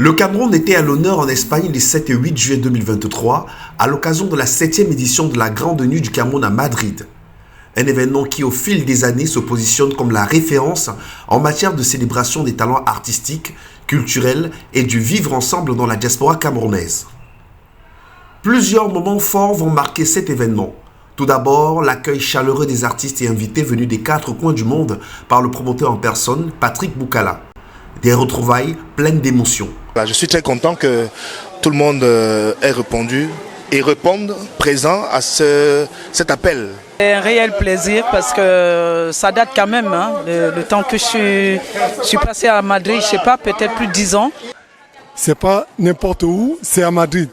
Le Cameroun était à l'honneur en Espagne les 7 et 8 juillet 2023 à l'occasion de la 7e édition de la Grande Nuit du Cameroun à Madrid. Un événement qui au fil des années se positionne comme la référence en matière de célébration des talents artistiques, culturels et du vivre ensemble dans la diaspora camerounaise. Plusieurs moments forts vont marquer cet événement. Tout d'abord, l'accueil chaleureux des artistes et invités venus des 4 coins du monde par le promoteur en personne, Patrick Boukala. Des retrouvailles pleines d'émotions. Je suis très content que tout le monde ait répondu et réponde présent à cet appel. C'est un réel plaisir parce que ça date quand même, le temps que je suis passé à Madrid, je ne sais pas, peut-être plus de 10 ans. C'est pas n'importe où, c'est à Madrid.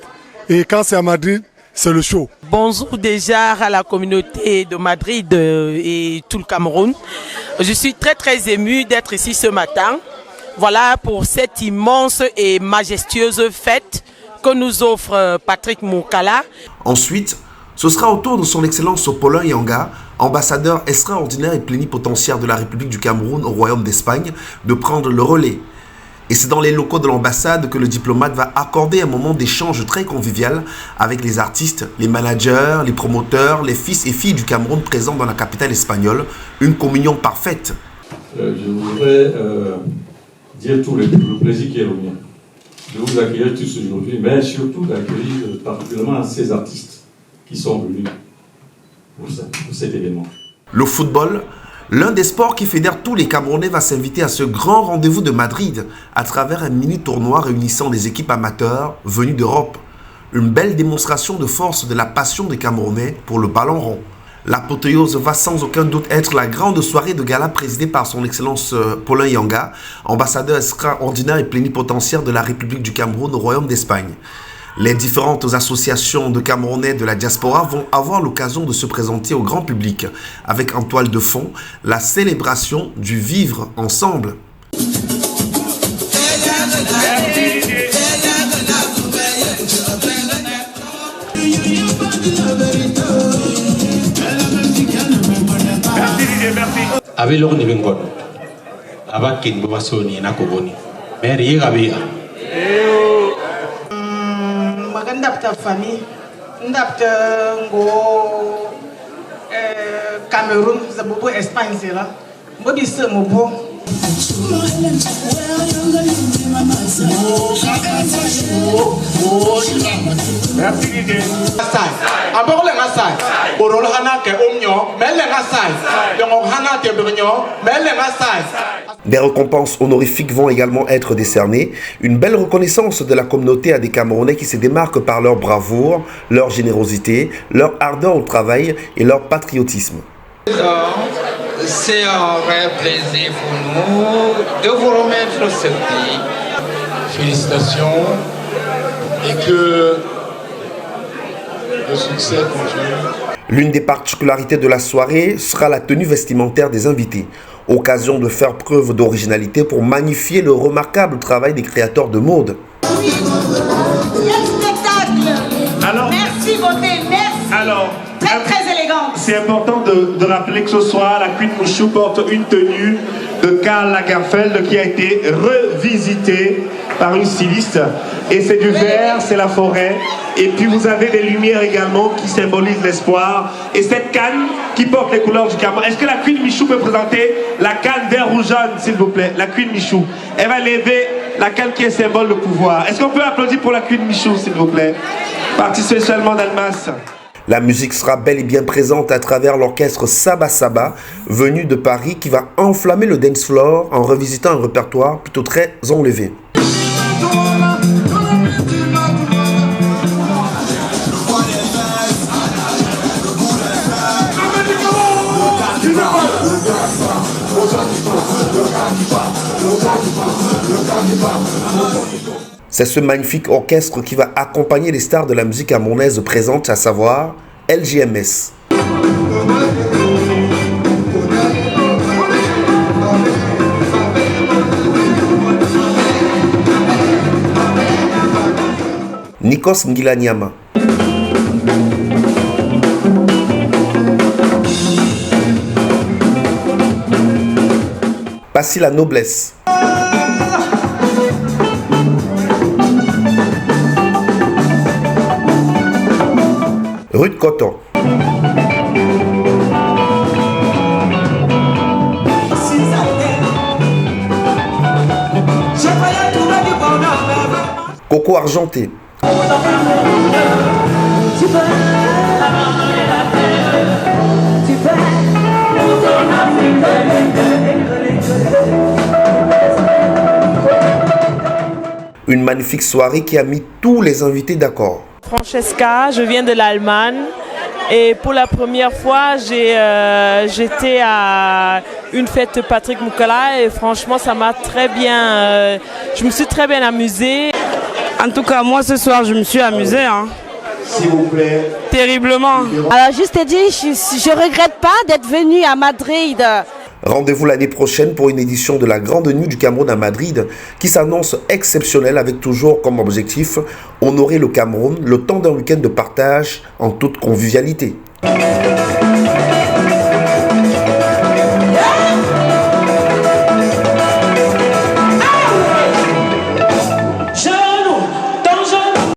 Et quand c'est à Madrid, c'est le show. Bonjour déjà à la communauté de Madrid et tout le Cameroun. Je suis très ému d'être ici ce matin. Voilà pour cette immense et majestueuse fête que nous offre Patrick Boukala. Ensuite, ce sera au tour de son Excellence Paulin Yanga, ambassadeur extraordinaire et plénipotentiaire de la République du Cameroun au Royaume d'Espagne, de prendre le relais. Et c'est dans les locaux de l'ambassade que le diplomate va accorder un moment d'échange très convivial avec les artistes, les managers, les promoteurs, les fils et filles du Cameroun présents dans la capitale espagnole. Une communion parfaite. Je voudrais dire tout le plaisir qui est le mien de vous accueillir tous aujourd'hui, mais surtout d'accueillir particulièrement ces artistes qui sont venus pour cet événement. Le football, l'un des sports qui fédère tous les Camerounais, va s'inviter à ce grand rendez-vous de Madrid à travers un mini-tournoi réunissant des équipes amateurs venues d'Europe. Une belle démonstration de force de la passion des Camerounais pour le ballon rond. L'apothéose va sans aucun doute être la grande soirée de gala présidée par son Excellence Paulin Yanga, ambassadeur extraordinaire et plénipotentiaire de la République du Cameroun au Royaume d'Espagne. Les différentes associations de Camerounais de la diaspora vont avoir l'occasion de se présenter au grand public avec en toile de fond la célébration du vivre ensemble. Avec l'or ni bengon, avec qui nous passons ni na koboni, mais rien avec. Ndapta famille, ndapta ngo Cameroun, zabobo Espagne c'est là. Mobi se mobo. Merci Didier. Des récompenses honorifiques vont également être décernées. Une belle reconnaissance de la communauté à des Camerounais qui se démarquent par leur bravoure, leur générosité, leur ardeur au travail et leur patriotisme. C'est un vrai plaisir pour nous de vous remettre ce prix. Félicitations et que le succès continue. L'une des particularités de la soirée sera la tenue vestimentaire des invités. Occasion de faire preuve d'originalité pour magnifier le remarquable travail des créateurs de mode. Oui, il y a un spectacle. Alors, merci Beauté, merci. Alors, très élégante. C'est important de rappeler que ce soir, la Queen Michou porte une tenue de Karl Lagerfeld qui a été revisitée par une styliste. Et c'est du vert, c'est la forêt. Et puis vous avez des lumières également qui symbolisent l'espoir. Et cette canne qui porte les couleurs du Cameroun. Est-ce que la Queen Michou peut présenter la canne vert rouge jaune, s'il vous plaît? La Queen Michou. Elle va lever la canne qui est symbole de pouvoir. Est-ce qu'on peut applaudir pour la Queen Michou, s'il vous plaît? Partie spécialement d'Almas. La musique sera bel et bien présente à travers l'orchestre Saba Saba, venu de Paris, qui va enflammer le dance floor en revisitant un répertoire plutôt très enlevé. C'est ce magnifique orchestre qui va accompagner les stars de la musique camerounaise présentes, à savoir LGMS. Nikos Ngilanyama. Passy la noblesse. Ruth Cotton. Coco Argenté. Une magnifique soirée qui a mis tous les invités d'accord. Francesca, je viens de l'Allemagne et pour la première fois j'étais à une fête Patrick Moukola et franchement ça m'a très bien, je me suis très bien amusée. En tout cas, moi ce soir, je me suis amusée. S'il vous plaît. Terriblement. Alors juste te dire, je regrette pas d'être venue à Madrid. Rendez-vous l'année prochaine pour une édition de la Grande Nuit du Cameroun à Madrid qui s'annonce exceptionnelle avec toujours comme objectif honorer le Cameroun le temps d'un week-end de partage en toute convivialité.